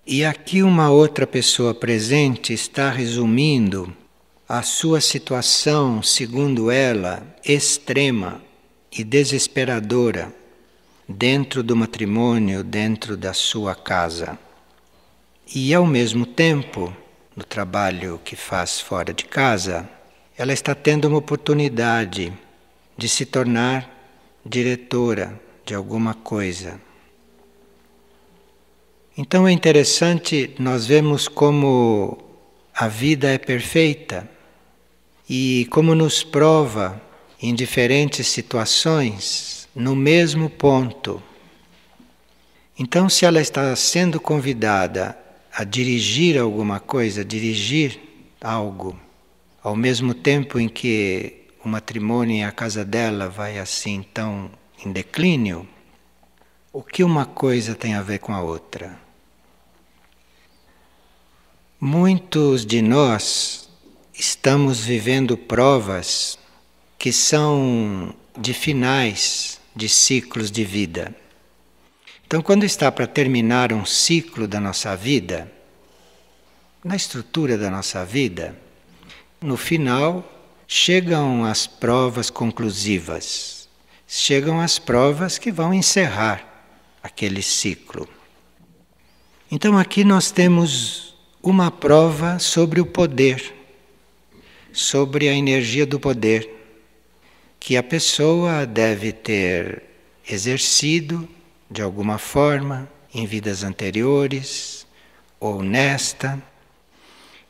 E aqui uma outra pessoa presente está resumindo a sua situação, segundo ela, extrema e desesperadora dentro do matrimônio, dentro da sua casa. E ao mesmo tempo, no trabalho que faz fora de casa, ela está tendo uma oportunidade de se tornar diretora de alguma coisa. Então é interessante, nós vemos como a vida é perfeita e como nos prova em diferentes situações no mesmo ponto. Então, se ela está sendo convidada a dirigir alguma coisa, dirigir algo, ao mesmo tempo em que o matrimônio e a casa dela vai assim tão em declínio, o que uma coisa tem a ver com a outra? Muitos de nós estamos vivendo provas que são de finais de ciclos de vida. Então, quando está para terminar um ciclo da nossa vida, na estrutura da nossa vida, no final chegam as provas conclusivas, chegam as provas que vão encerrar aquele ciclo. Então, aqui nós temos uma prova sobre o poder, sobre a energia do poder, que a pessoa deve ter exercido de alguma forma em vidas anteriores ou nesta.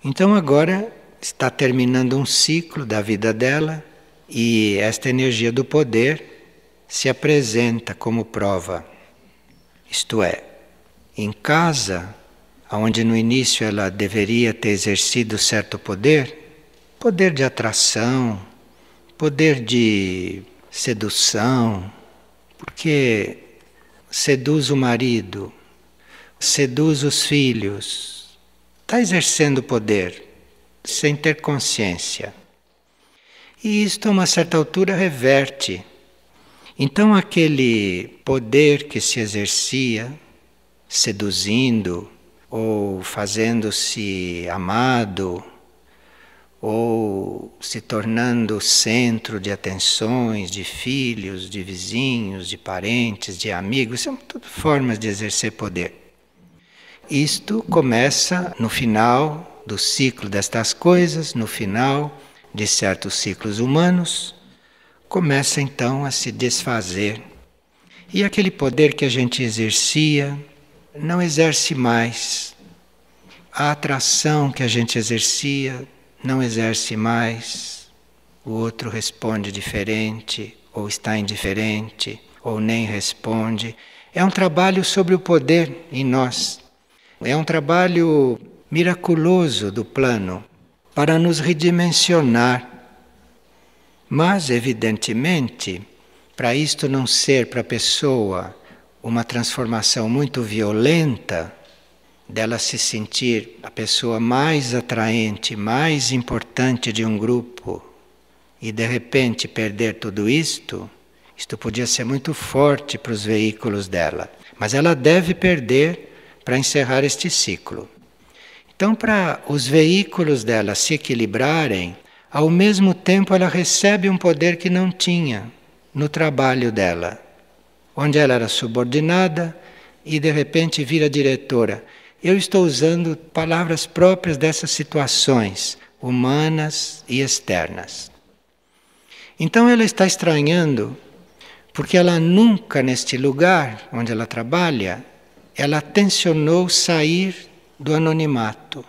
Então agora está terminando um ciclo da vida dela e esta energia do poder se apresenta como prova. Isto é, em casa, onde no início ela deveria ter exercido certo poder, poder de atração, poder de sedução, porque seduz o marido, seduz os filhos, está exercendo poder, sem ter consciência. E isto a uma certa altura reverte. Então aquele poder que se exercia, seduzindo, ou fazendo-se amado, ou se tornando centro de atenções de filhos, de vizinhos, de parentes, de amigos, são tudo formas de exercer poder. Isto começa no final do ciclo destas coisas, no final de certos ciclos humanos, começa então a se desfazer. E aquele poder que a gente exercia, não exerce mais. A atração que a gente exercia não exerce mais. O outro responde diferente, ou está indiferente, ou nem responde. É um trabalho sobre o poder em nós. É um trabalho miraculoso do plano para nos redimensionar. Mas, evidentemente, para isto não ser para a pessoa uma transformação muito violenta, dela se sentir a pessoa mais atraente, mais importante de um grupo, e de repente perder tudo isto podia ser muito forte para os veículos dela. Mas ela deve perder para encerrar este ciclo. Então, para os veículos dela se equilibrarem, ao mesmo tempo ela recebe um poder que não tinha no trabalho dela, onde ela era subordinada e de repente vira diretora. Eu estou usando palavras próprias dessas situações, humanas e externas. Então ela está estranhando, porque ela nunca neste lugar onde ela trabalha, ela tensionou sair do anonimato.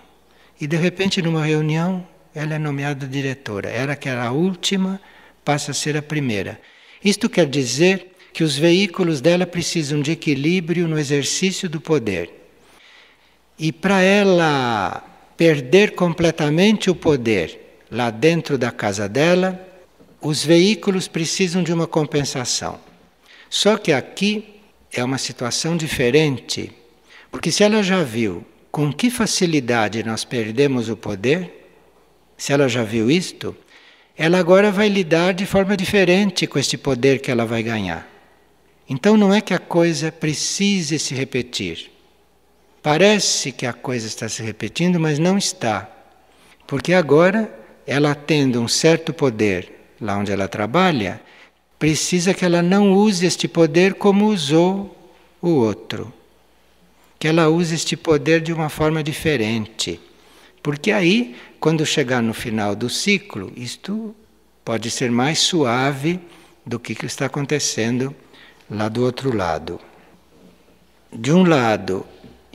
E de repente numa reunião, ela é nomeada diretora. Ela que era a última, passa a ser a primeira. Isto quer dizer que os veículos dela precisam de equilíbrio no exercício do poder. E para ela perder completamente o poder lá dentro da casa dela, os veículos precisam de uma compensação. Só que aqui é uma situação diferente, porque se ela já viu com que facilidade nós perdemos o poder, se ela já viu isto, ela agora vai lidar de forma diferente com este poder que ela vai ganhar. Então não é que a coisa precise se repetir. Parece que a coisa está se repetindo, mas não está. Porque agora, ela tendo um certo poder lá onde ela trabalha, precisa que ela não use este poder como usou o outro. Que ela use este poder de uma forma diferente. Porque aí, quando chegar no final do ciclo, isto pode ser mais suave do que está acontecendo lá do outro lado. De um lado,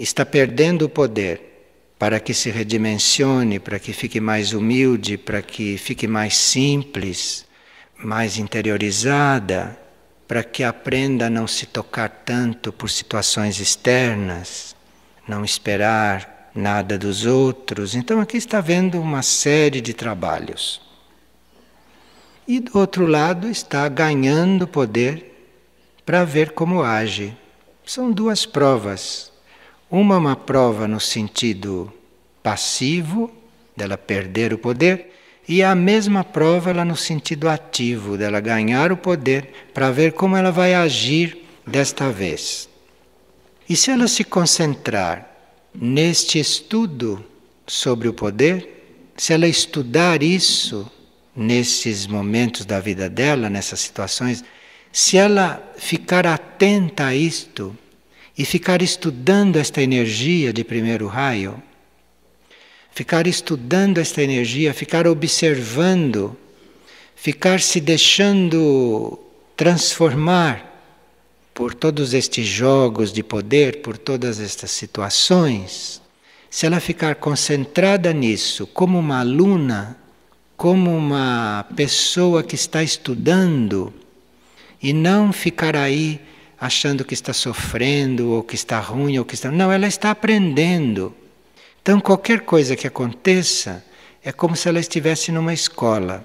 está perdendo o poder para que se redimensione, para que fique mais humilde, para que fique mais simples, mais interiorizada, para que aprenda a não se tocar tanto por situações externas, não esperar nada dos outros. Então aqui está havendo uma série de trabalhos. E do outro lado está ganhando poder para ver como age. São duas provas. Uma prova no sentido passivo, dela perder o poder, e a mesma prova ela no sentido ativo, dela ganhar o poder para ver como ela vai agir desta vez. E se ela se concentrar neste estudo sobre o poder, se ela estudar isso nesses momentos da vida dela, nessas situações, se ela ficar atenta a isto e ficar estudando esta energia de primeiro raio, ficar estudando esta energia, ficar observando, ficar se deixando transformar por todos estes jogos de poder, por todas estas situações, se ela ficar concentrada nisso, como uma aluna, como uma pessoa que está estudando, e não ficar aí achando que está sofrendo, ou que está ruim, ou que está... Não, ela está aprendendo. Então, qualquer coisa que aconteça, é como se ela estivesse numa escola.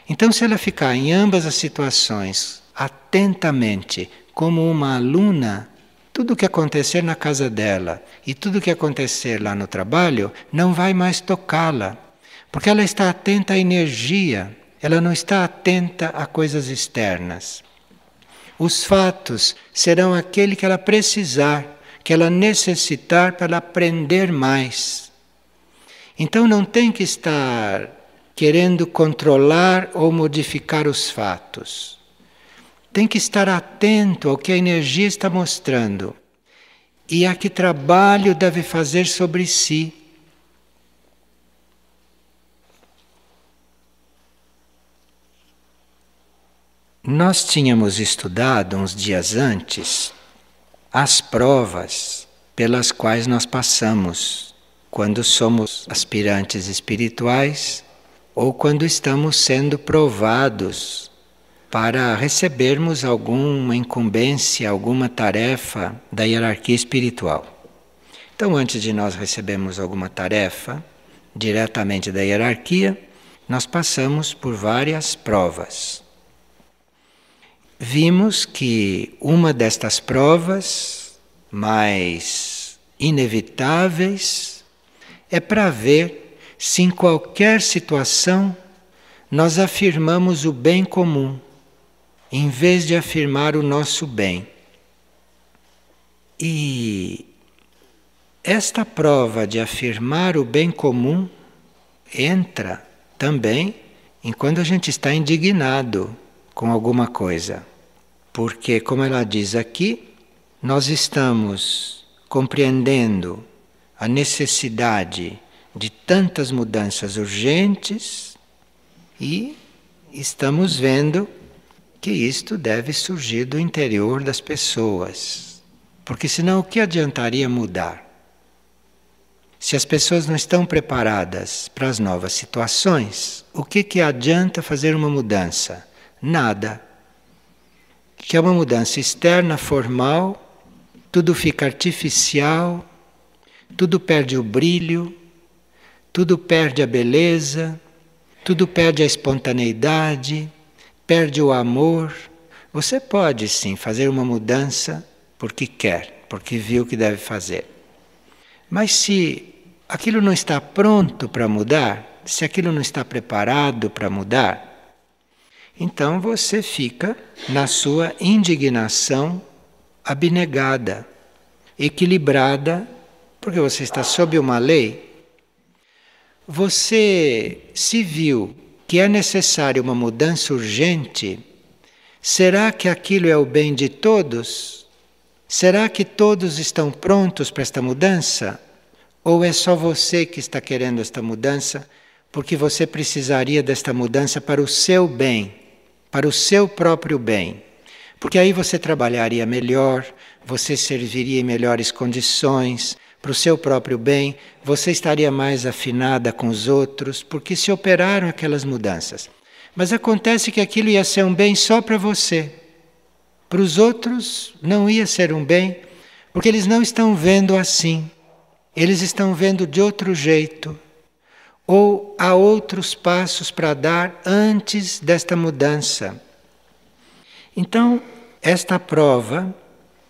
Então, se ela ficar em ambas as situações, atentamente, como uma aluna, tudo o que acontecer na casa dela e tudo o que acontecer lá no trabalho, não vai mais tocá-la. Porque ela está atenta à energia, ela não está atenta a coisas externas. Os fatos serão aquele que ela precisar, que ela necessitar para ela aprender mais. Então não tem que estar querendo controlar ou modificar os fatos. Tem que estar atento ao que a energia está mostrando e a que trabalho deve fazer sobre si. Nós tínhamos estudado uns dias antes as provas pelas quais nós passamos quando somos aspirantes espirituais ou quando estamos sendo provados para recebermos alguma incumbência, alguma tarefa da hierarquia espiritual. Então, antes de nós recebermos alguma tarefa diretamente da hierarquia, nós passamos por várias provas. Vimos que uma destas provas mais inevitáveis é para ver se em qualquer situação nós afirmamos o bem comum, em vez de afirmar o nosso bem. E esta prova de afirmar o bem comum entra também enquanto a gente está indignado com alguma coisa. Porque, como ela diz aqui, nós estamos compreendendo a necessidade de tantas mudanças urgentes e estamos vendo que isto deve surgir do interior das pessoas. Porque senão o que adiantaria mudar? Se as pessoas não estão preparadas para as novas situações, o que adianta fazer uma mudança? Nada. Que é uma mudança externa, formal, tudo fica artificial, tudo perde o brilho, tudo perde a beleza, tudo perde a espontaneidade, perde o amor. Você pode sim fazer uma mudança porque quer, porque viu que deve fazer. Mas se aquilo não está pronto para mudar, se aquilo não está preparado para mudar, então você fica na sua indignação abnegada, equilibrada porque você está sob uma lei, você se viu que é necessária uma mudança urgente, será que aquilo é o bem de todos? Será que todos estão prontos para esta mudança? Ou é só você que está querendo esta mudança, porque você precisaria desta mudança para o seu bem, para o seu próprio bem? Porque aí você trabalharia melhor, você serviria em melhores condições, para o seu próprio bem, você estaria mais afinada com os outros, porque se operaram aquelas mudanças. Mas acontece que aquilo ia ser um bem só para você. Para os outros não ia ser um bem, porque eles não estão vendo assim. Eles estão vendo de outro jeito. Ou há outros passos para dar antes desta mudança. Então, esta prova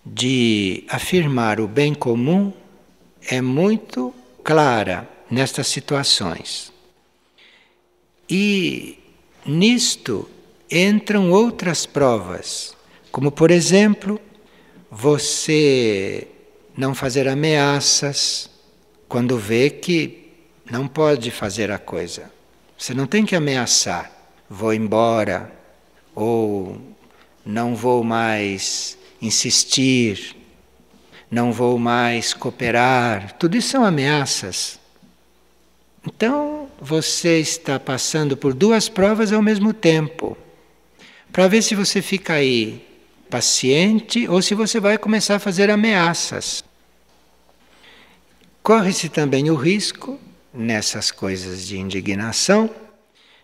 de afirmar o bem comum é muito clara nestas situações. E nisto entram outras provas, como por exemplo, você não fazer ameaças quando vê que não pode fazer a coisa. Você não tem que ameaçar, vou embora, ou não vou mais insistir, não vou mais cooperar. Tudo isso são ameaças. Então, você está passando por duas provas ao mesmo tempo, para ver se você fica aí paciente ou se você vai começar a fazer ameaças. Corre-se também o risco, nessas coisas de indignação,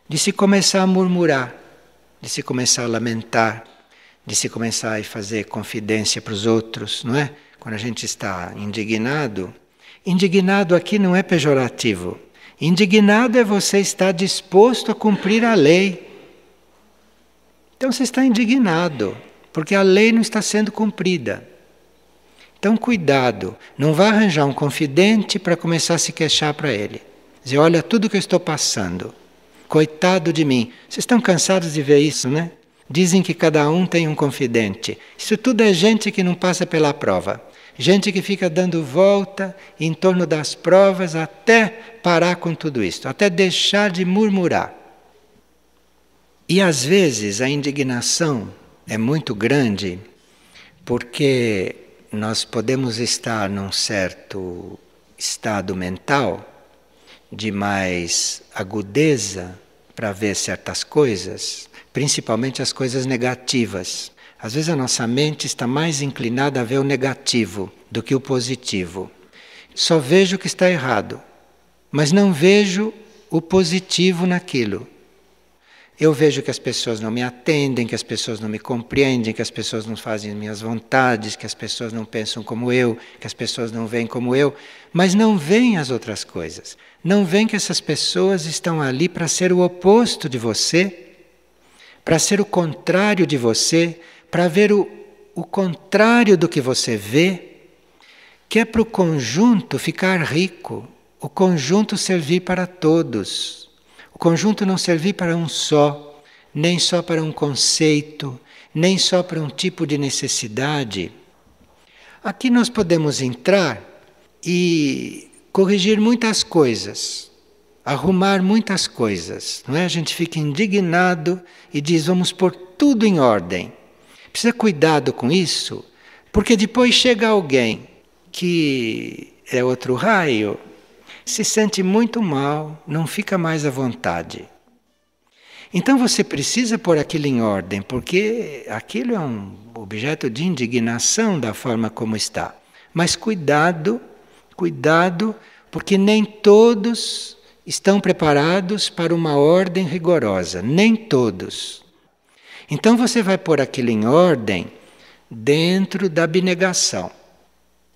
de se começar a murmurar, de se começar a lamentar, de se começar a fazer confidência para os outros, não é? Quando a gente está indignado, indignado aqui não é pejorativo. Indignado é você estar disposto a cumprir a lei. Então você está indignado, porque a lei não está sendo cumprida. Então cuidado, não vá arranjar um confidente para começar a se queixar para ele. Dizer, olha tudo que eu estou passando, coitado de mim. Vocês estão cansados de ver isso, né? Dizem que cada um tem um confidente. Isso tudo é gente que não passa pela prova. Gente que fica dando volta em torno das provas até parar com tudo isso, até deixar de murmurar. E às vezes a indignação é muito grande porque nós podemos estar num certo estado mental de mais agudeza para ver certas coisas, principalmente as coisas negativas. Às vezes a nossa mente está mais inclinada a ver o negativo do que o positivo. Só vejo o que está errado, mas não vejo o positivo naquilo. Eu vejo que as pessoas não me atendem, que as pessoas não me compreendem, que as pessoas não fazem minhas vontades, que as pessoas não pensam como eu, que as pessoas não veem como eu, mas não veem as outras coisas. Não veem que essas pessoas estão ali para ser o oposto de você, para ser o contrário de você, para ver o contrário do que você vê, que é para o conjunto ficar rico, o conjunto servir para todos, o conjunto não servir para um só, nem só para um conceito, nem só para um tipo de necessidade. Aqui nós podemos entrar e corrigir muitas coisas, arrumar muitas coisas, não é? A gente fica indignado e diz, vamos pôr tudo em ordem. Precisa cuidado com isso, porque depois chega alguém que é outro raio, se sente muito mal, não fica mais à vontade. Então você precisa pôr aquilo em ordem, porque aquilo é um objeto de indignação da forma como está. Mas cuidado, cuidado, porque nem todos estão preparados para uma ordem rigorosa, nem todos. Então você vai pôr aquilo em ordem dentro da abnegação.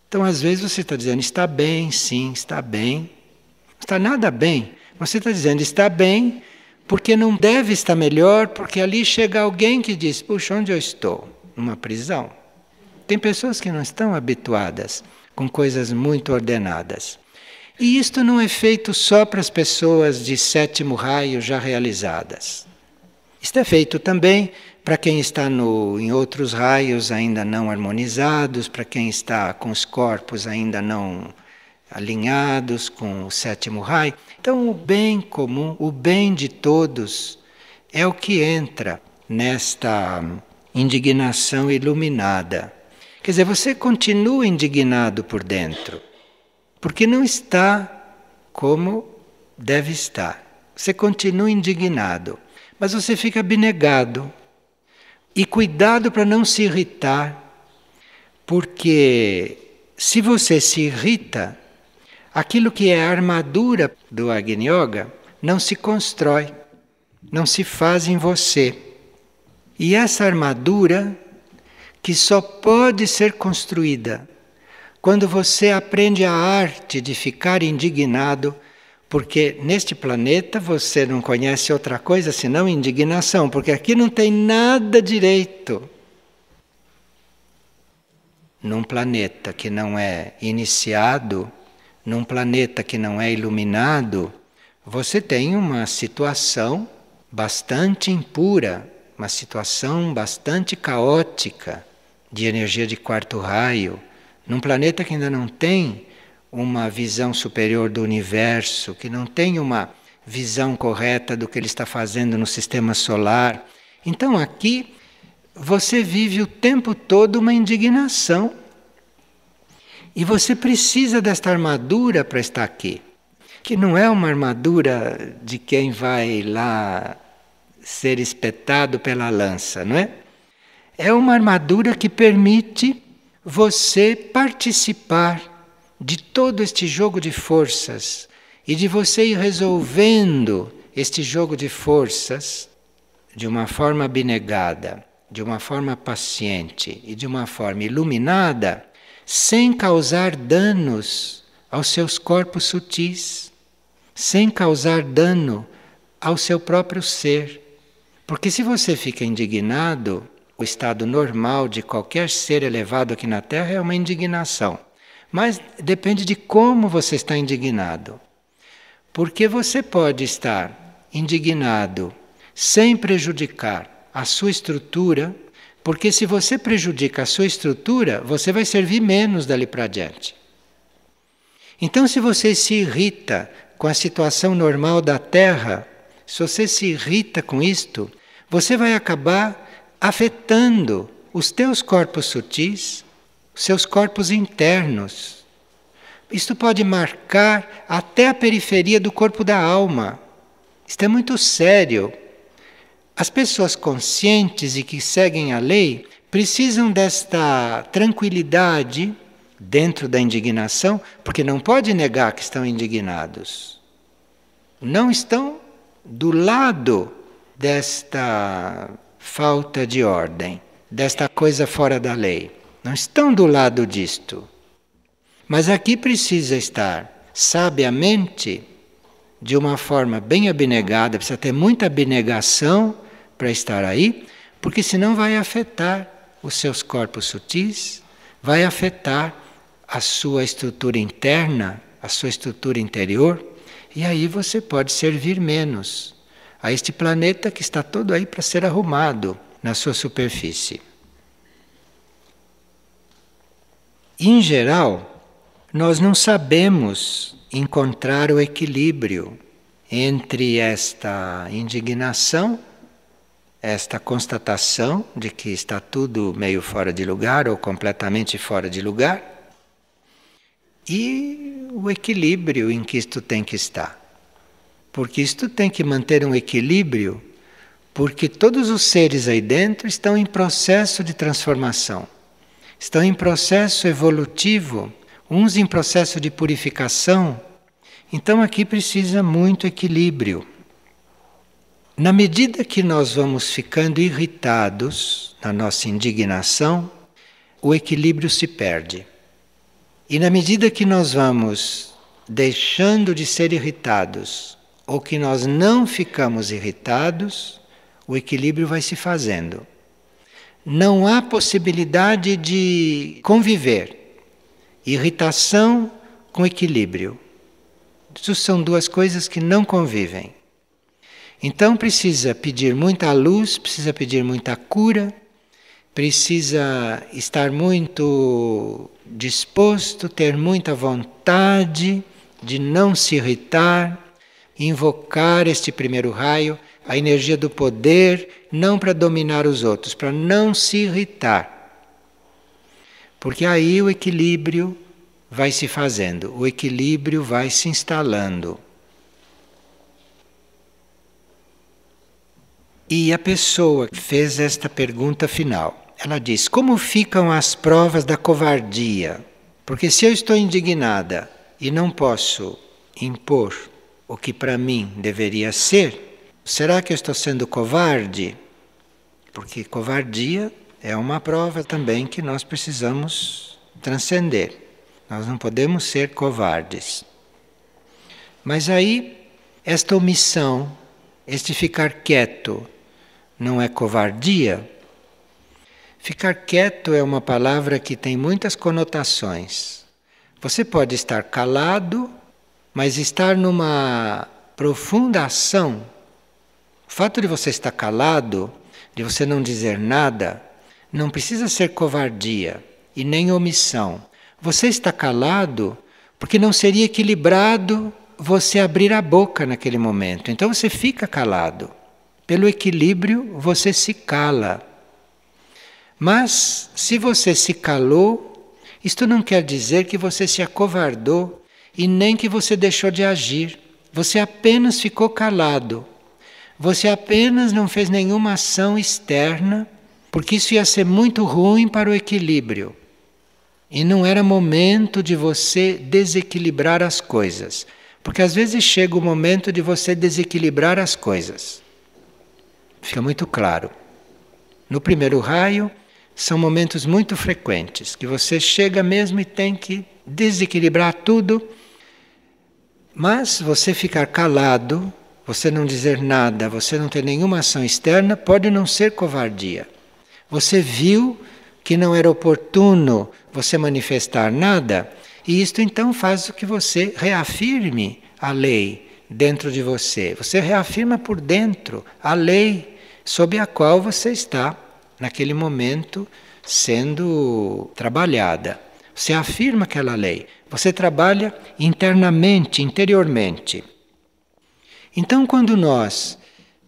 Então às vezes você está dizendo, está bem, sim, está bem. Não está nada bem. Você está dizendo, está bem, porque não deve estar melhor, porque ali chega alguém que diz, puxa, onde eu estou? Numa prisão. Tem pessoas que não estão habituadas com coisas muito ordenadas. E isto não é feito só para as pessoas de 7º raio já realizadas. Isto é feito também para quem está em outros raios ainda não harmonizados, para quem está com os corpos ainda não alinhados com o sétimo raio. Então, o bem comum, o bem de todos, é o que entra nesta indignação iluminada. Quer dizer, você continua indignado por dentro, porque não está como deve estar. Você continua indignado, mas você fica abnegado. E cuidado para não se irritar, porque se você se irrita, aquilo que é a armadura do Agni Yoga não se constrói, não se faz em você. E essa armadura, que só pode ser construída quando você aprende a arte de ficar indignado, porque neste planeta você não conhece outra coisa senão indignação, porque aqui não tem nada direito. Num planeta que não é iniciado, num planeta que não é iluminado, você tem uma situação bastante impura, uma situação bastante caótica de energia de quarto raio, num planeta que ainda não tem uma visão superior do universo, que não tem uma visão correta do que ele está fazendo no sistema solar. Então aqui você vive o tempo todo uma indignação. E você precisa desta armadura para estar aqui, que não é uma armadura de quem vai lá ser espetado pela lança, não é? É uma armadura que permite você participar de todo este jogo de forças e de você ir resolvendo este jogo de forças de uma forma abnegada, de uma forma paciente e de uma forma iluminada, sem causar danos aos seus corpos sutis, sem causar dano ao seu próprio ser. Porque se você fica indignado, o estado normal de qualquer ser elevado aqui na Terra é uma indignação. Mas depende de como você está indignado. Porque você pode estar indignado sem prejudicar a sua estrutura, porque se você prejudica a sua estrutura, você vai servir menos dali para adiante. Então, se você se irrita com a situação normal da Terra, se você se irrita com isto, você vai acabar afetando os teus corpos sutis, os seus corpos internos. Isto pode marcar até a periferia do corpo da alma. Isto é muito sério. As pessoas conscientes e que seguem a lei precisam desta tranquilidade dentro da indignação, porque não pode negar que estão indignados. Não estão do lado desta falta de ordem, desta coisa fora da lei. Não estão do lado disto. Mas aqui precisa estar sabiamente, de uma forma bem abnegada, precisa ter muita abnegação para estar aí, porque senão vai afetar os seus corpos sutis, vai afetar a sua estrutura interna, a sua estrutura interior, e aí você pode servir menos a este planeta que está todo aí para ser arrumado na sua superfície. Em geral, nós não sabemos encontrar o equilíbrio entre esta indignação, esta constatação de que está tudo meio fora de lugar ou completamente fora de lugar, e o equilíbrio em que isto tem que estar. Porque isto tem que manter um equilíbrio, porque todos os seres aí dentro estão em processo de transformação, estão em processo evolutivo, uns em processo de purificação. Então aqui precisa muito equilíbrio. Na medida que nós vamos ficando irritados na nossa indignação, o equilíbrio se perde. E na medida que nós vamos deixando de ser irritados, ou que nós não ficamos irritados, o equilíbrio vai se fazendo. Não há possibilidade de conviver irritação com equilíbrio. Isso são duas coisas que não convivem. Então precisa pedir muita luz, precisa pedir muita cura, precisa estar muito disposto, ter muita vontade de não se irritar, invocar este primeiro raio, a energia do poder, não para dominar os outros, para não se irritar. Porque aí o equilíbrio vai se fazendo, o equilíbrio vai se instalando. E a pessoa que fez esta pergunta final, ela diz: como ficam as provas da covardia? Porque se eu estou indignada e não posso impor o que para mim deveria ser, será que eu estou sendo covarde? Porque covardia é uma prova também que nós precisamos transcender. Nós não podemos ser covardes. Mas aí, esta omissão, este ficar quieto, não é covardia? Ficar quieto é uma palavra que tem muitas conotações. Você pode estar calado, mas estar numa profunda ação. O fato de você estar calado, de você não dizer nada, não precisa ser covardia e nem omissão. Você está calado porque não seria equilibrado você abrir a boca naquele momento. Então você fica calado. Pelo equilíbrio, você se cala. Mas, se você se calou, isto não quer dizer que você se acovardou e nem que você deixou de agir. Você apenas ficou calado. Você apenas não fez nenhuma ação externa, porque isso ia ser muito ruim para o equilíbrio. E não era momento de você desequilibrar as coisas. Porque às vezes chega o momento de você desequilibrar as coisas. Fica muito claro. No primeiro raio, são momentos muito frequentes, que você chega mesmo e tem que desequilibrar tudo, mas você ficar calado, você não dizer nada, você não ter nenhuma ação externa, pode não ser covardia. Você viu que não era oportuno você manifestar nada, e isto então faz com que você reafirme a lei dentro de você. Você reafirma por dentro a lei sob a qual você está naquele momento sendo trabalhada. Você afirma aquela lei. Você trabalha internamente, interiormente. Então, quando nós,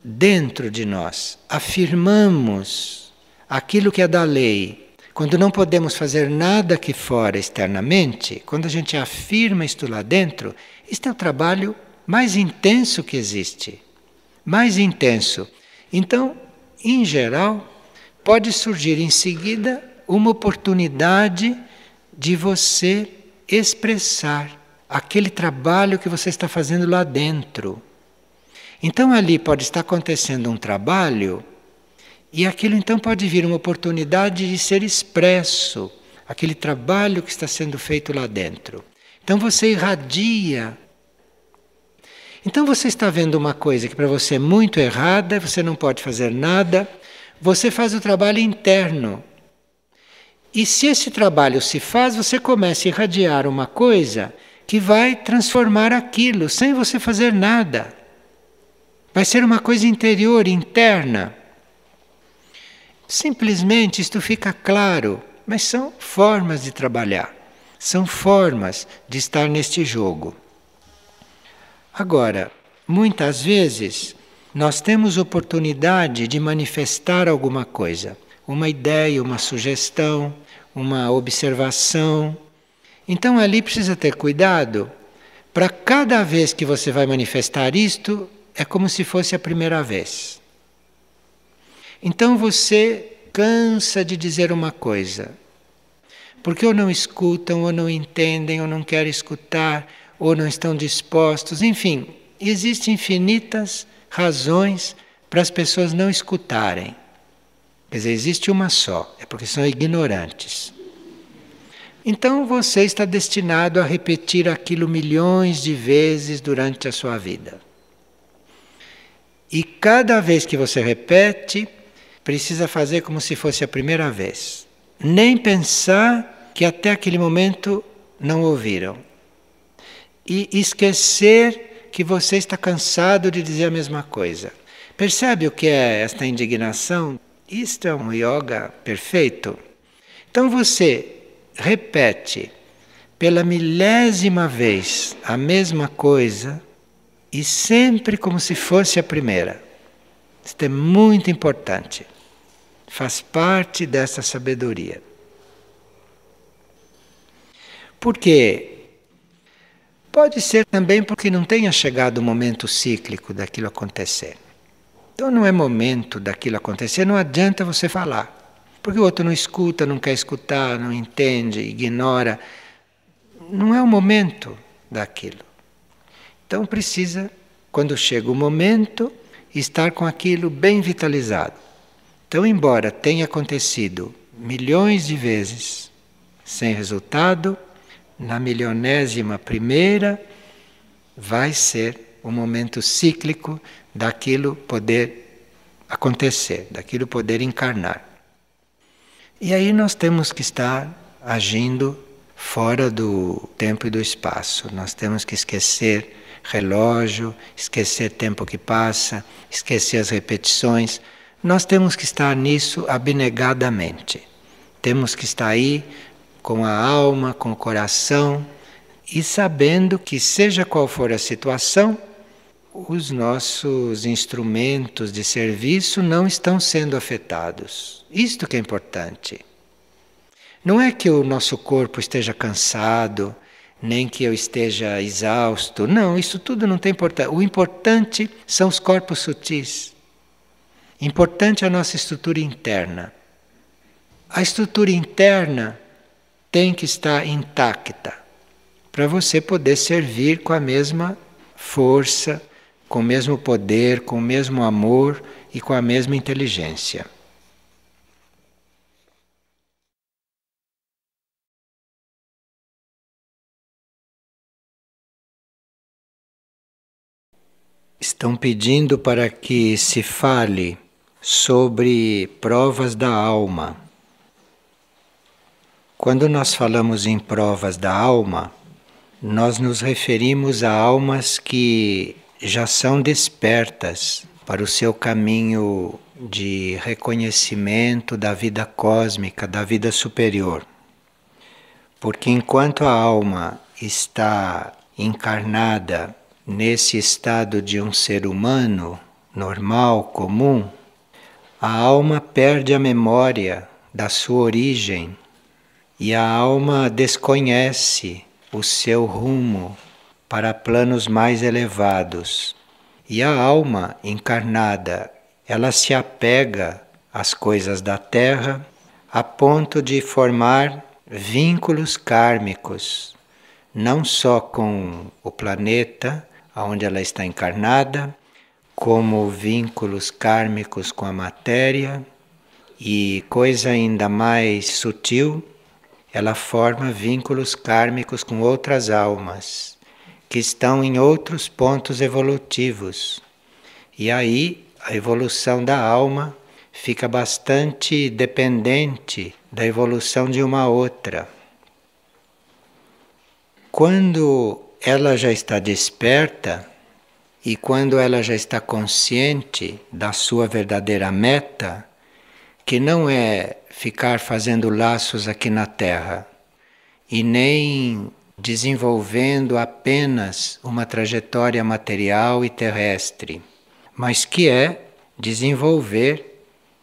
dentro de nós, afirmamos aquilo que é da lei, quando não podemos fazer nada aqui fora externamente, quando a gente afirma isto lá dentro, este é o trabalho mais intenso que existe. Mais intenso. Então, em geral, pode surgir em seguida uma oportunidade de você expressar aquele trabalho que você está fazendo lá dentro. Então ali pode estar acontecendo um trabalho e aquilo então pode vir uma oportunidade de ser expresso, aquele trabalho que está sendo feito lá dentro. Então você irradia. Então você está vendo uma coisa que para você é muito errada, você não pode fazer nada. Você faz o trabalho interno. E se esse trabalho se faz, você começa a irradiar uma coisa que vai transformar aquilo, sem você fazer nada. Vai ser uma coisa interior, interna. Simplesmente isto fica claro, mas são formas de trabalhar. São formas de estar neste jogo. Agora, muitas vezes, nós temos oportunidade de manifestar alguma coisa, uma ideia, uma sugestão, uma observação. Então ali precisa ter cuidado, para cada vez que você vai manifestar isto, é como se fosse a primeira vez. Então você cansa de dizer uma coisa, porque ou não escutam, ou não entendem, ou não querem escutar, ou não estão dispostos, enfim, existem infinitas razões para as pessoas não escutarem. Quer dizer, existe uma só, é porque são ignorantes. Então você está destinado a repetir aquilo milhões de vezes durante a sua vida. E cada vez que você repete, precisa fazer como se fosse a primeira vez. Nem pensar que até aquele momento não ouviram. E esquecer que você está cansado de dizer a mesma coisa. Percebe o que é esta indignação? Isto é um yoga perfeito. Então você repete pela milésima vez a mesma coisa e sempre como se fosse a primeira. Isto é muito importante. Faz parte dessa sabedoria. Por quê? Pode ser também porque não tenha chegado o momento cíclico daquilo acontecer. Então não é momento daquilo acontecer, não adianta você falar. Porque o outro não escuta, não quer escutar, não entende, ignora. Não é o momento daquilo. Então precisa, quando chega o momento, estar com aquilo bem vitalizado. Então, embora tenha acontecido milhões de vezes sem resultado, na milionésima primeira vai ser o momento cíclico daquilo poder acontecer, daquilo poder encarnar. E aí nós temos que estar agindo fora do tempo e do espaço. Nós temos que esquecer relógio, esquecer tempo que passa, esquecer as repetições. Nós temos que estar nisso abnegadamente. Temos que estar aí com a alma, com o coração e sabendo que, seja qual for a situação, os nossos instrumentos de serviço não estão sendo afetados. Isto que é importante. Não é que o nosso corpo esteja cansado, nem que eu esteja exausto. Não, isso tudo não tem importância. O importante são os corpos sutis. Importante é a nossa estrutura interna. A estrutura interna tem que estar intacta para você poder servir com a mesma força, com o mesmo poder, com o mesmo amor e com a mesma inteligência. Estão pedindo para que se fale sobre provas da alma. Quando nós falamos em provas da alma, nós nos referimos a almas que já são despertas para o seu caminho de reconhecimento da vida cósmica, da vida superior. Porque enquanto a alma está encarnada nesse estado de um ser humano normal, comum, a alma perde a memória da sua origem e a alma desconhece o seu rumo para planos mais elevados. E a alma encarnada, ela se apega às coisas da terra a ponto de formar vínculos kármicos, não só com o planeta onde ela está encarnada, como vínculos kármicos com a matéria e, coisa ainda mais sutil, ela forma vínculos kármicos com outras almas que estão em outros pontos evolutivos. E aí a evolução da alma fica bastante dependente da evolução de uma outra. Quando ela já está desperta e quando ela já está consciente da sua verdadeira meta, que não é ficar fazendo laços aqui na Terra e nem desenvolvendo apenas uma trajetória material e terrestre, mas que é desenvolver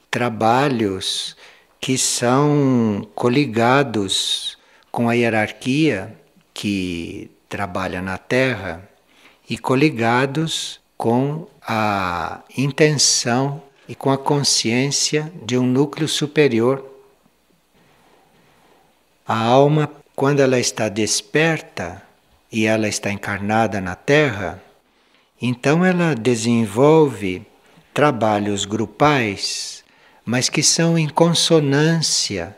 trabalhos que são coligados com a hierarquia que trabalha na Terra e coligados com a intenção e com a consciência de um núcleo superior. A alma, quando ela está desperta e ela está encarnada na Terra, então ela desenvolve trabalhos grupais, mas que são em consonância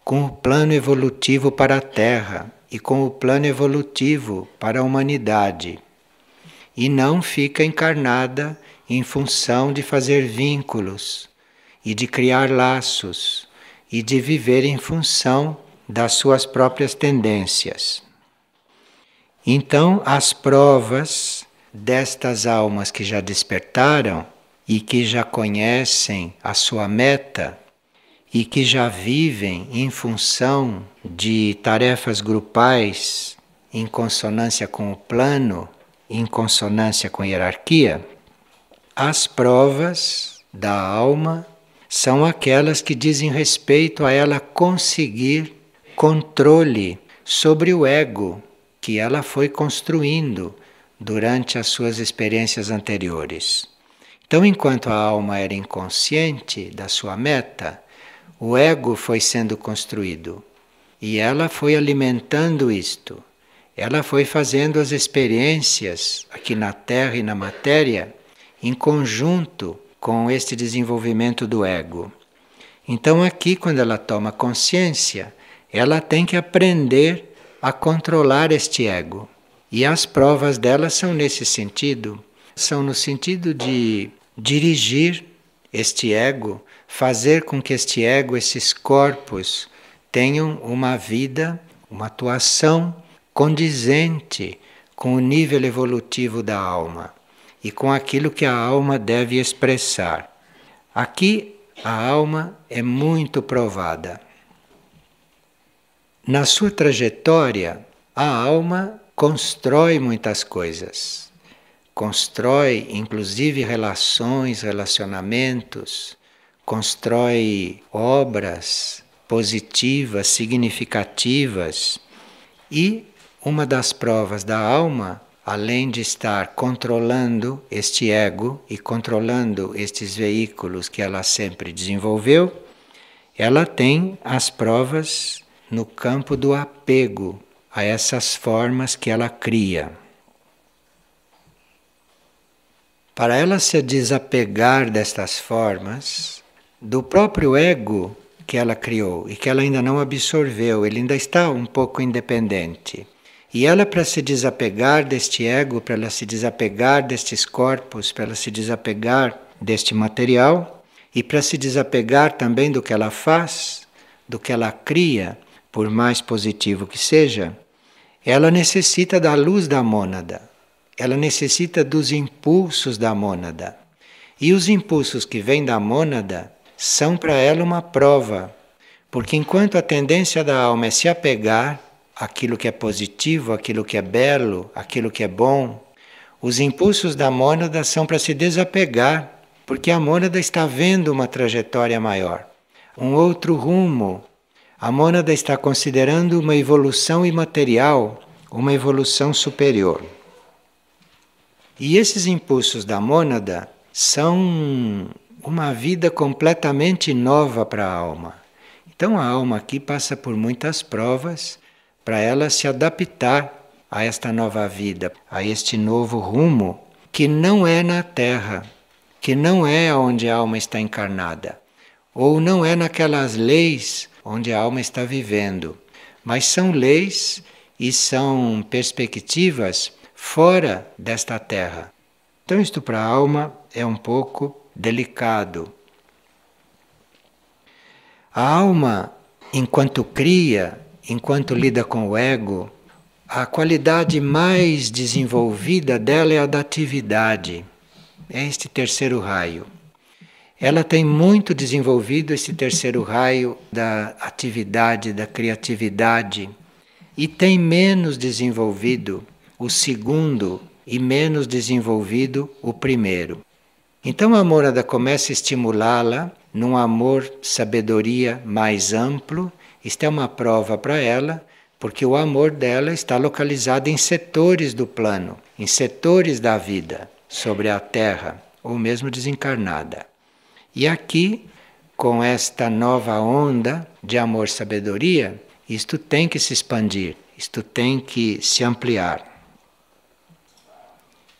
com o plano evolutivo para a Terra e com o plano evolutivo para a humanidade. E não fica encarnada em função de fazer vínculos e de criar laços e de viver em função das suas próprias tendências. Então, as provas destas almas que já despertaram e que já conhecem a sua meta e que já vivem em função de tarefas grupais em consonância com o plano, em consonância com a hierarquia, as provas da alma são aquelas que dizem respeito a ela conseguir controle sobre o ego que ela foi construindo durante as suas experiências anteriores. Então, enquanto a alma era inconsciente da sua meta, o ego foi sendo construído e ela foi alimentando isto. Ela foi fazendo as experiências aqui na Terra e na matéria em conjunto com este desenvolvimento do ego. Então, aqui, quando ela toma consciência, ela tem que aprender a controlar este ego. E as provas dela são nesse sentido, são no sentido de dirigir este ego, fazer com que este ego, esses corpos, tenham uma vida, uma atuação condizente com o nível evolutivo da alma e com aquilo que a alma deve expressar. Aqui a alma é muito provada. Na sua trajetória, a alma constrói muitas coisas. Constrói inclusive relações, relacionamentos, constrói obras positivas, significativas. E uma das provas da alma, além de estar controlando este ego e controlando estes veículos que ela sempre desenvolveu, ela tem as provas no campo do apego a essas formas que ela cria. Para ela se desapegar destas formas, do próprio ego que ela criou e que ela ainda não absorveu, ele ainda está um pouco independente. E ela, para se desapegar deste ego, para ela se desapegar destes corpos, para ela se desapegar deste material e para se desapegar também do que ela faz, do que ela cria, por mais positivo que seja, ela necessita da luz da mônada, ela necessita dos impulsos da mônada. E os impulsos que vêm da mônada são para ela uma prova, porque enquanto a tendência da alma é se apegar àquilo que é positivo, àquilo que é belo, àquilo que é bom, os impulsos da mônada são para se desapegar, porque a mônada está vendo uma trajetória maior, um outro rumo. A mônada está considerando uma evolução imaterial, uma evolução superior. E esses impulsos da mônada são uma vida completamente nova para a alma. Então a alma aqui passa por muitas provas para ela se adaptar a esta nova vida, a este novo rumo, que não é na Terra, que não é onde a alma está encarnada, ou não é naquelas leis onde a alma está vivendo, mas são leis e são perspectivas fora desta terra. Então isto para a alma é um pouco delicado. A alma, enquanto cria, enquanto lida com o ego, a qualidade mais desenvolvida dela é a da atividade. É este terceiro raio. Ela tem muito desenvolvido esse terceiro raio da atividade, da criatividade, e tem menos desenvolvido o segundo e menos desenvolvido o primeiro. Então a mônada começa a estimulá-la num amor-sabedoria mais amplo. Isto é uma prova para ela, porque o amor dela está localizado em setores do plano, em setores da vida, sobre a Terra, ou mesmo desencarnada. E aqui, com esta nova onda de amor-sabedoria, isto tem que se expandir, isto tem que se ampliar.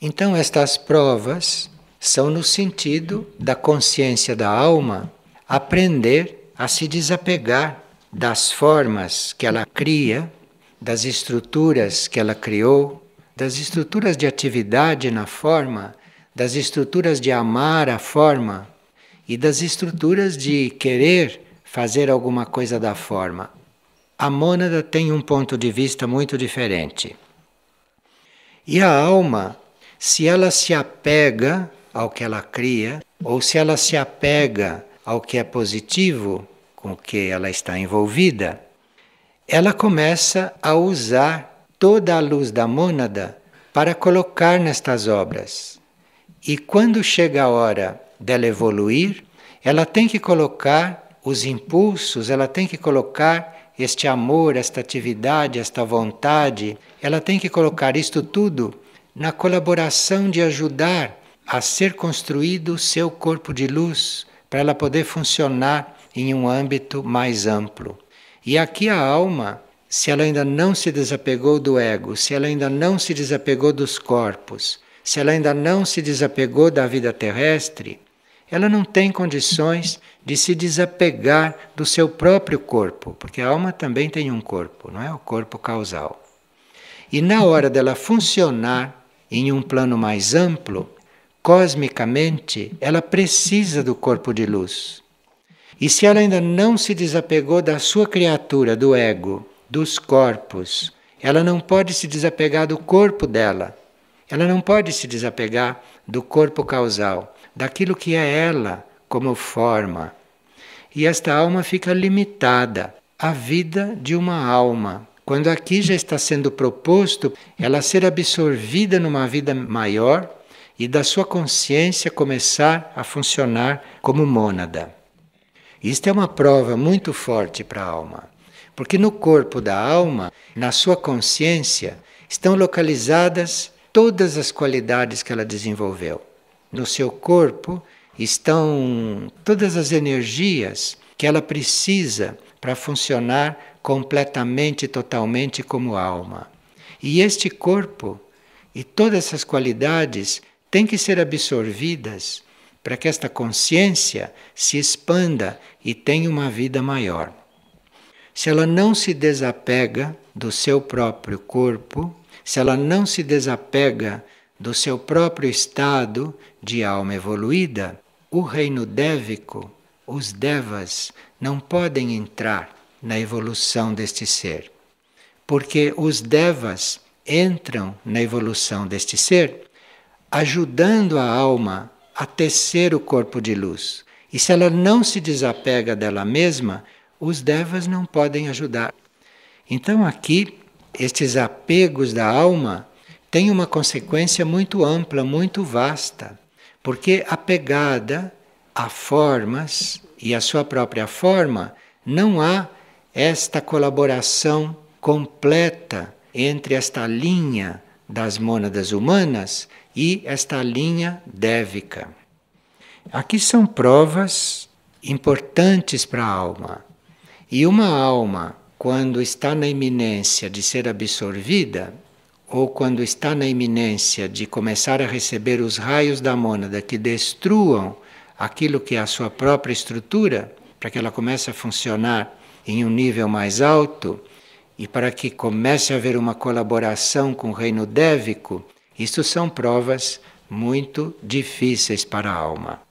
Então estas provas são no sentido da consciência da alma aprender a se desapegar das formas que ela cria, das estruturas que ela criou, das estruturas de atividade na forma, das estruturas de amar a forma, e das estruturas de querer fazer alguma coisa da forma. A mônada tem um ponto de vista muito diferente. E a alma, se ela se apega ao que ela cria, ou se ela se apega ao que é positivo, com o que ela está envolvida, ela começa a usar toda a luz da mônada para colocar nestas obras. E quando chega a hora dela evoluir, ela tem que colocar os impulsos, ela tem que colocar este amor, esta atividade, esta vontade, ela tem que colocar isto tudo na colaboração de ajudar a ser construído o seu corpo de luz, para ela poder funcionar em um âmbito mais amplo. E aqui a alma, se ela ainda não se desapegou do ego, se ela ainda não se desapegou dos corpos, se ela ainda não se desapegou da vida terrestre, ela não tem condições de se desapegar do seu próprio corpo, porque a alma também tem um corpo, não é? O corpo causal. E na hora dela funcionar em um plano mais amplo, cosmicamente, ela precisa do corpo de luz. E se ela ainda não se desapegou da sua criatura, do ego, dos corpos, ela não pode se desapegar do corpo dela. Ela não pode se desapegar do corpo causal, daquilo que é ela como forma. E esta alma fica limitada à vida de uma alma. Quando aqui já está sendo proposto ela ser absorvida numa vida maior e da sua consciência começar a funcionar como mônada. Isto é uma prova muito forte para a alma, porque no corpo da alma, na sua consciência, estão localizadas todas as qualidades que ela desenvolveu. No seu corpo estão todas as energias que ela precisa para funcionar completamente e totalmente como alma. E este corpo e todas essas qualidades têm que ser absorvidas para que esta consciência se expanda e tenha uma vida maior. Se ela não se desapega do seu próprio corpo, se ela não se desapega do seu próprio estado de alma evoluída, o reino dévico, os devas, não podem entrar na evolução deste ser. Porque os devas entram na evolução deste ser ajudando a alma a tecer o corpo de luz. E se ela não se desapega dela mesma, os devas não podem ajudar. Então aqui, estes apegos da alma têm uma consequência muito ampla, muito vasta, porque apegada a formas e a sua própria forma, não há esta colaboração completa entre esta linha das mônadas humanas e esta linha dévica. Aqui são provas importantes para a alma. E uma alma, quando está na iminência de ser absorvida, ou quando está na iminência de começar a receber os raios da mônada que destruam aquilo que é a sua própria estrutura, para que ela comece a funcionar em um nível mais alto, e para que comece a haver uma colaboração com o reino dévico, isto são provas muito difíceis para a alma.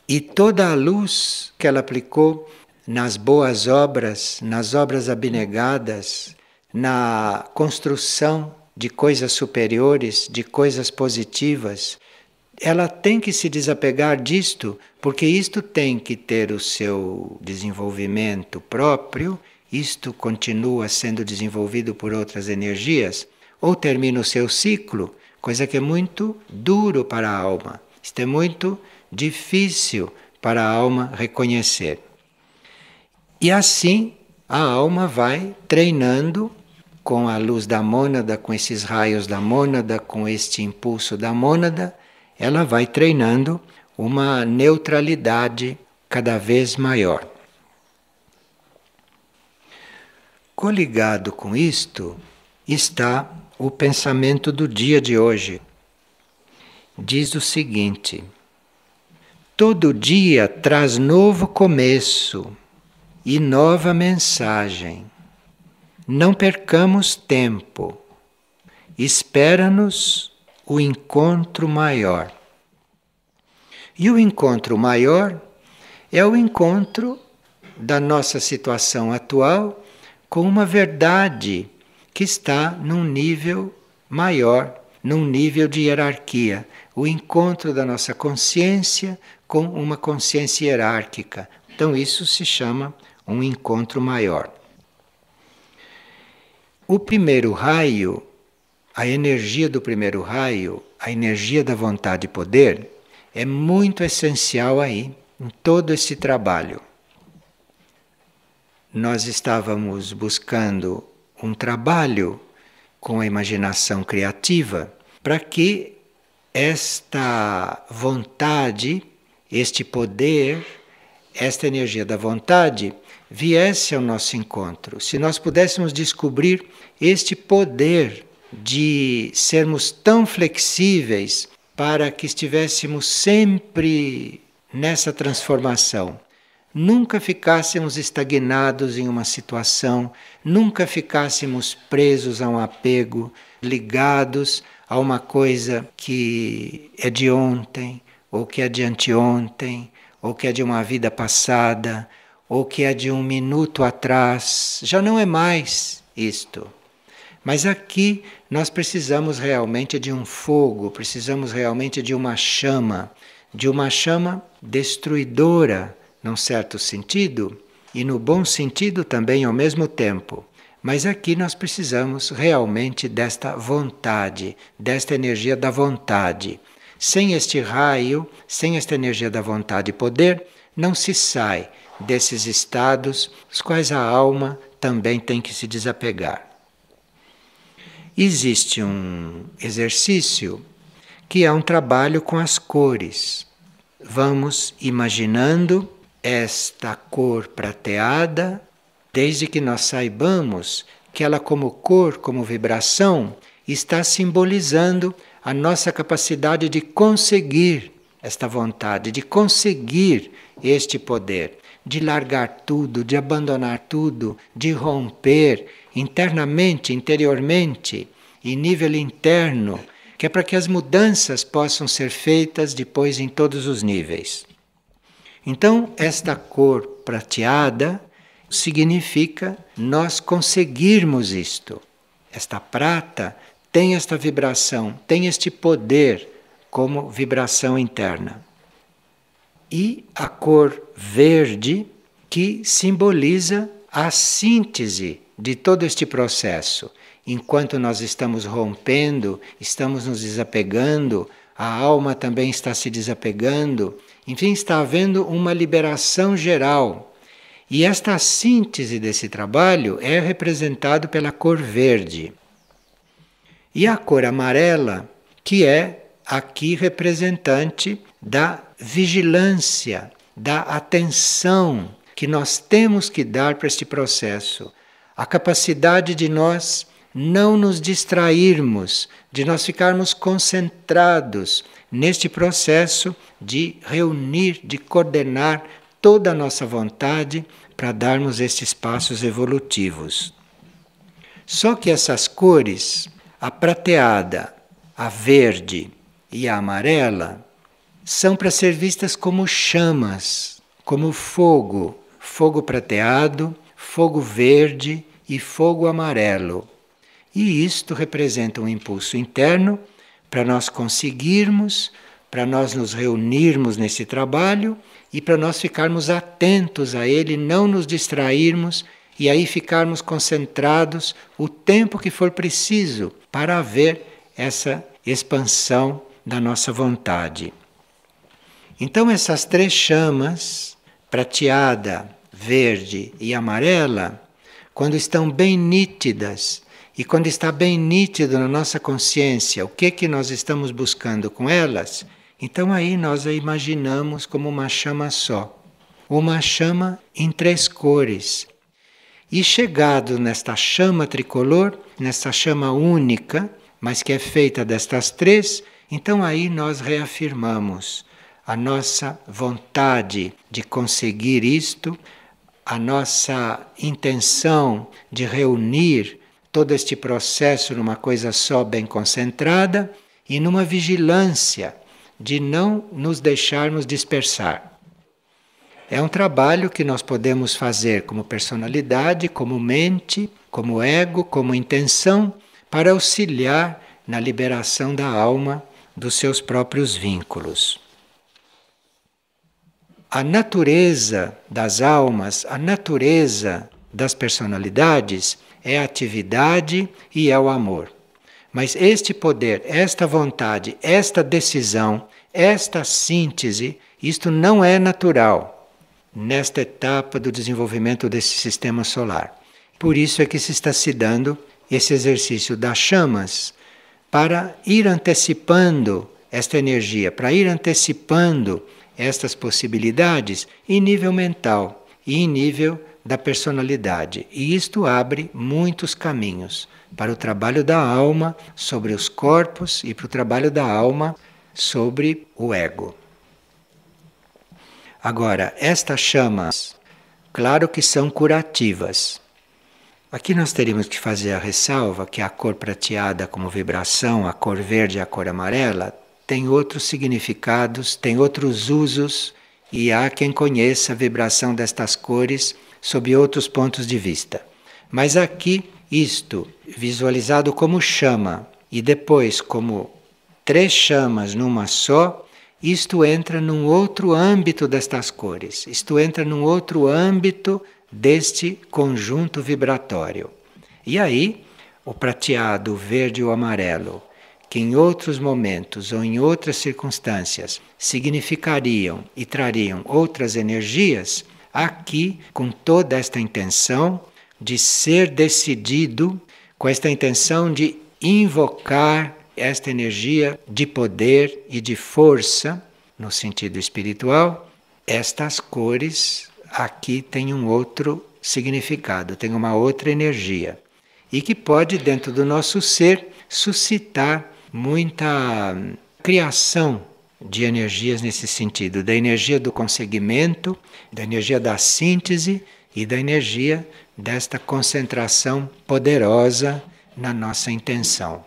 E toda a luz que ela aplicou nas boas obras, nas obras abnegadas, na construção de coisas superiores, de coisas positivas, ela tem que se desapegar disto, porque isto tem que ter o seu desenvolvimento próprio, isto continua sendo desenvolvido por outras energias, ou termina o seu ciclo, coisa que é muito duro para a alma. Isto é muito difícil para a alma reconhecer. E assim a alma vai treinando com a luz da mônada, com esses raios da mônada, com este impulso da mônada, ela vai treinando uma neutralidade cada vez maior. Coligado com isto está o pensamento do dia de hoje. Diz o seguinte: todo dia traz novo começo e nova mensagem. Não percamos tempo. Espera-nos o encontro maior. E o encontro maior é o encontro da nossa situação atual com uma verdade que está num nível maior, num nível de hierarquia, o encontro da nossa consciência com uma consciência hierárquica. Então isso se chama um encontro maior. O primeiro raio, a energia do primeiro raio, a energia da vontade e poder, é muito essencial aí, em todo esse trabalho. Nós estávamos buscando um trabalho com a imaginação criativa para que esta vontade, este poder, esta energia da vontade viesse ao nosso encontro. Se nós pudéssemos descobrir este poder de sermos tão flexíveis para que estivéssemos sempre nessa transformação, nunca ficássemos estagnados em uma situação, nunca ficássemos presos a um apego, ligados a uma coisa que é de ontem, ou que é de anteontem, ou que é de uma vida passada, ou que é de um minuto atrás. Já não é mais isto. Mas aqui nós precisamos realmente de um fogo, precisamos realmente de uma chama destruidora, num certo sentido, e no bom sentido também ao mesmo tempo. Mas aqui nós precisamos realmente desta vontade, desta energia da vontade. Sem este raio, sem esta energia da vontade e poder, não se sai desses estados, os quais a alma também tem que se desapegar. Existe um exercício que é um trabalho com as cores. Vamos imaginando esta cor prateada, desde que nós saibamos que ela, como cor, como vibração, está simbolizando a nossa capacidade de conseguir esta vontade, de conseguir este poder, de largar tudo, de abandonar tudo, de romper internamente, interiormente, em nível interno, que é para que as mudanças possam ser feitas depois em todos os níveis. Então, esta cor prateada significa nós conseguirmos isto. Esta prata tem esta vibração, tem este poder como vibração interna. E a cor verde, que simboliza a síntese de todo este processo. Enquanto nós estamos rompendo, estamos nos desapegando, a alma também está se desapegando, enfim, está havendo uma liberação geral. E esta síntese desse trabalho é representado pela cor verde. E a cor amarela, que é aqui representante da vigilância, da atenção que nós temos que dar para este processo. A capacidade de nós não nos distrairmos, de nós ficarmos concentrados neste processo de reunir, de coordenar toda a nossa vontade para darmos estes passos evolutivos. Só que essas cores, a prateada, a verde e a amarela, são para ser vistas como chamas, como fogo, fogo prateado, fogo verde e fogo amarelo. E isto representa um impulso interno para nós conseguirmos, para nós nos reunirmos nesse trabalho e para nós ficarmos atentos a ele, não nos distrairmos e aí ficarmos concentrados o tempo que for preciso para haver essa expansão da nossa vontade. Então essas três chamas, prateada, verde e amarela, quando estão bem nítidas, e quando está bem nítido na nossa consciência o que nós estamos buscando com elas, então aí nós a imaginamos como uma chama só. Uma chama em três cores. E chegado nesta chama tricolor, nesta chama única, mas que é feita destas três, então aí nós reafirmamos a nossa vontade de conseguir isto, a nossa intenção de reunir todo este processo numa coisa só bem concentrada e numa vigilância de não nos deixarmos dispersar. É um trabalho que nós podemos fazer como personalidade, como mente, como ego, como intenção, para auxiliar na liberação da alma dos seus próprios vínculos. A natureza das almas, a natureza das personalidades é a atividade e é o amor. Mas este poder, esta vontade, esta decisão, esta síntese, isto não é natural nesta etapa do desenvolvimento desse sistema solar. Por isso é que se está se dando esse exercício das chamas para ir antecipando esta energia, para ir antecipando estas possibilidades em nível mental e em nível da personalidade. E isto abre muitos caminhos para o trabalho da alma sobre os corpos e para o trabalho da alma sobre o ego. Agora, estas chamas, claro que são curativas. Aqui nós teríamos que fazer a ressalva que a cor prateada como vibração, a cor verde e a cor amarela, tem outros significados, tem outros usos, e há quem conheça a vibração destas cores sob outros pontos de vista. Mas aqui, isto visualizado como chama e depois como 3 chamas numa só, isto entra num outro âmbito destas cores, isto entra num outro âmbito deste conjunto vibratório. E aí, o prateado, o verde e o amarelo, que em outros momentos ou em outras circunstâncias significariam e trariam outras energias, aqui, com toda esta intenção de ser decidido, com esta intenção de invocar esta energia de poder e de força, no sentido espiritual, estas cores aqui têm um outro significado, têm uma outra energia. E que pode, dentro do nosso ser, suscitar muita criação de energias nesse sentido, da energia do conseguimento, da energia da síntese e da energia desta concentração poderosa na nossa intenção.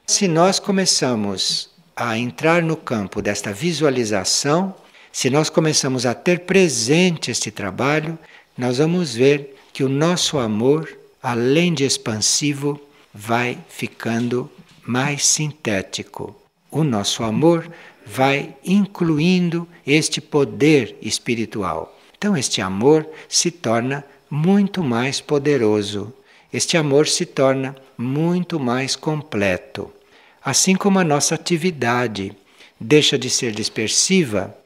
Se nós começamos a entrar no campo desta visualização, se nós começamos a ter presente este trabalho, nós vamos ver que o nosso amor, além de expansivo, vai ficando mais sintético. O nosso amor vai incluindo este poder espiritual. Então, este amor se torna muito mais poderoso. Este amor se torna muito mais completo. Assim como a nossa atividade deixa de ser dispersiva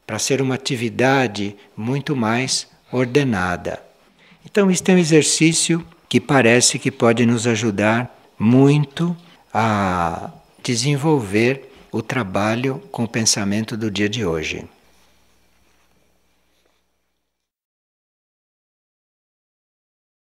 para ser uma atividade muito mais ordenada. Então, este é um exercício que parece que pode nos ajudar muito a desenvolver o trabalho com o pensamento do dia de hoje.